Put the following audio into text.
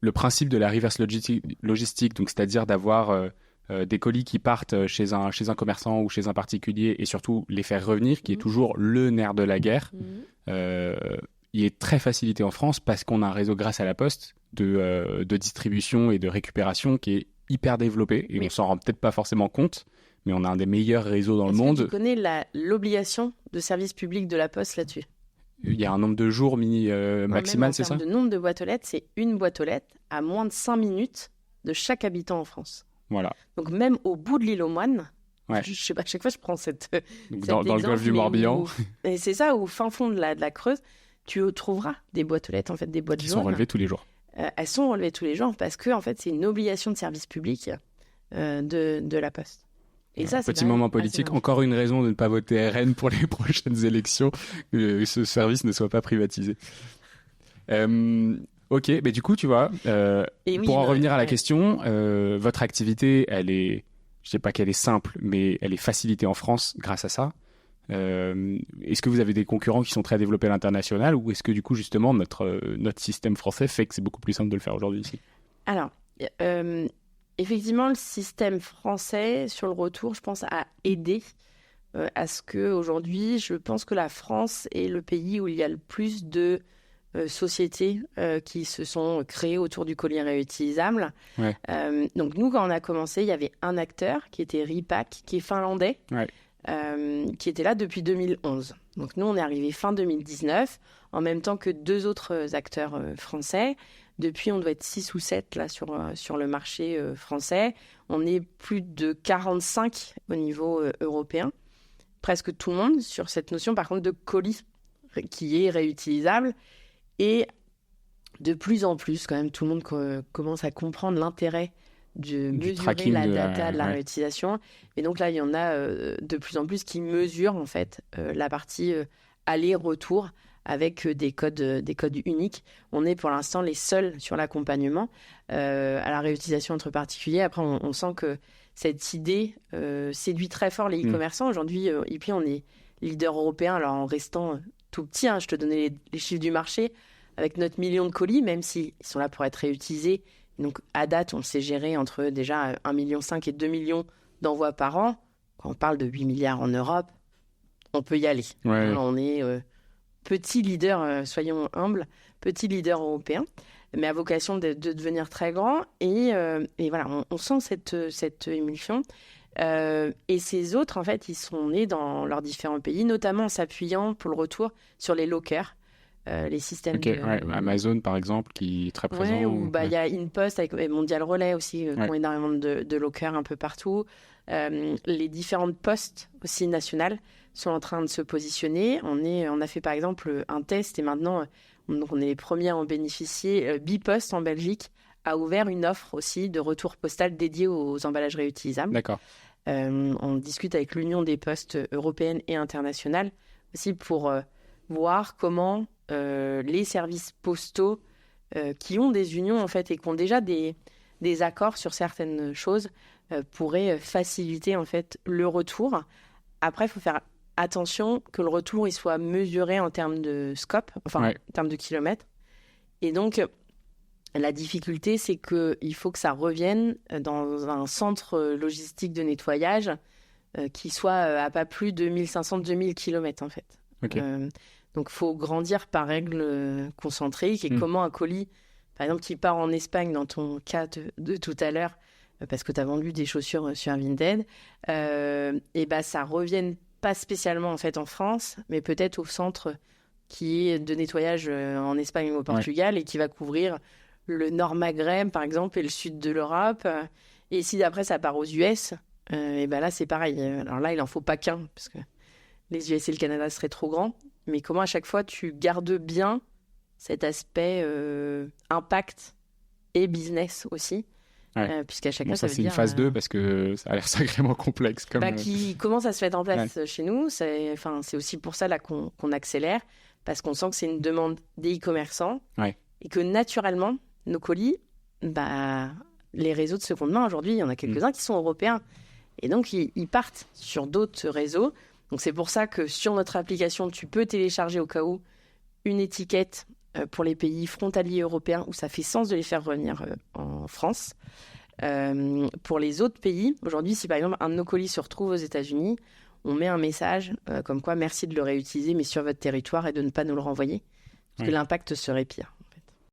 le principe de la reverse logistique, donc c'est-à-dire d'avoir des colis qui partent chez un commerçant ou chez un particulier et surtout les faire revenir, qui est toujours le nerf de la guerre, il est très facilité en France parce qu'on a un réseau grâce à la Poste de distribution et de récupération qui est hyper développé et on s'en rend peut-être pas forcément compte, mais on a un des meilleurs réseaux dans le monde. Est-ce que tu connais l'obligation de service public de la Poste là-dessus ? Il y a un nombre de jours maximal, c'est ça ? En termes de nombre de boîtes aux lettres, c'est une boîte aux lettres à moins de 5 minutes de chaque habitant en France. Voilà. Donc même au bout de l'île aux Moines, je sais pas, à chaque fois je prends dans le golfe du Morbihan. Et c'est ça, au fin fond de la Creuse, tu trouveras des boîtes aux lettres, en fait, des boîtes jaunes. Qui sont relevées tous les jours. Elles sont relevées tous les jours parce que en fait, c'est une obligation de service public de la Poste. Et ça, petit moment politique, encore une raison de ne pas voter RN pour les prochaines élections, que ce service ne soit pas privatisé. Ok, mais du coup, tu vois, pour en revenir à la question, votre activité, elle est, je sais pas qu'elle est simple, mais elle est facilitée en France grâce à ça. Est-ce que vous avez des concurrents qui sont très développés à l'international ou est-ce que du coup, justement, notre système français fait que c'est beaucoup plus simple de le faire aujourd'hui ici ? Alors, effectivement, le système français, sur le retour, je pense, a aidé à ce qu'aujourd'hui, je pense que la France est le pays où il y a le plus de sociétés qui se sont créées autour du colis réutilisable. Ouais. Donc nous, quand on a commencé, il y avait un acteur qui était Repak, qui est finlandais, qui était là depuis 2011. Donc nous, on est arrivé fin 2019, en même temps que 2 autres acteurs français. Depuis, on doit être 6 ou 7 là, sur le marché français. On est plus de 45 au niveau européen. Presque tout le monde sur cette notion, par contre, de colis qui est réutilisable. Et de plus en plus, quand même, tout le monde commence à comprendre l'intérêt de mesurer la data de la réutilisation. Et donc là, il y en a de plus en plus qui mesurent en fait la partie aller-retour avec des codes uniques. On est pour l'instant les seuls sur l'accompagnement à la réutilisation entre particuliers. Après, on sent que cette idée séduit très fort les e-commerçants. Aujourd'hui, Eepli, on est leader européen, alors en restant tout petit, je te donnais les chiffres du marché, avec notre 1 million de colis, même s'ils sont là pour être réutilisés. Donc, à date, on sait gérer entre déjà 1,5 million et 2 millions d'envois par an. Quand on parle de 8 milliards en Europe, on peut y aller. Ouais. On est petit leader, soyons humbles, petit leader européen, mais à vocation de devenir très grand. Et voilà, on sent cette émulsion. Et ces autres, en fait, ils sont nés dans leurs différents pays, notamment en s'appuyant pour le retour sur les lockers. Les systèmes Amazon par exemple qui est très présent il y a InPost avec Mondial Relay aussi qui ont énormément de lockers un peu partout. Les différentes postes aussi nationales sont en train de se positionner. On a fait par exemple un test et maintenant on est les premiers à en bénéficier. Bipost en Belgique a ouvert une offre aussi de retour postal dédiée aux emballages réutilisables. D'accord. On discute avec l'Union des postes européenne et internationale aussi pour voir comment les services postaux qui ont des unions en fait et qui ont déjà des accords sur certaines choses pourraient faciliter en fait le retour. Après, il faut faire attention que le retour il soit mesuré en termes de scope, en termes de kilomètres. Et donc, la difficulté, c'est qu'il faut que ça revienne dans un centre logistique de nettoyage qui soit à pas plus de 1500-2000 km en fait. Okay. Donc, il faut grandir par règle concentrique. Et comment un colis, par exemple, qui part en Espagne, dans ton cas de tout à l'heure, parce que tu as vendu des chaussures sur Vinted, ça ne revienne pas spécialement en fait en France, mais peut-être au centre qui est de nettoyage en Espagne ou au Portugal et qui va couvrir le Nord Maghreb, par exemple, et le sud de l'Europe. Et si après, ça part aux US, là, c'est pareil. Alors là, il n'en faut pas qu'un, parce que les US et le Canada seraient trop grands. Mais comment à chaque fois tu gardes bien cet aspect impact et business aussi, puisqu'à chaque fois ça veut c'est dire... une phase 2 parce que ça a l'air sacrément complexe. Qui commence à se mettre en place chez nous. C'est aussi pour ça là, qu'on accélère, parce qu'on sent que c'est une demande des e-commerçants et que naturellement, nos colis, les réseaux de seconde main aujourd'hui, il y en a quelques-uns qui sont européens. Et donc, ils partent sur d'autres réseaux. Donc, c'est pour ça que sur notre application, tu peux télécharger au cas où une étiquette pour les pays frontaliers européens où ça fait sens de les faire revenir en France. Pour les autres pays, aujourd'hui, si par exemple un de nos colis se retrouve aux États-Unis, on met un message comme quoi merci de le réutiliser, mais sur votre territoire et de ne pas nous le renvoyer, parce que l'impact serait pire.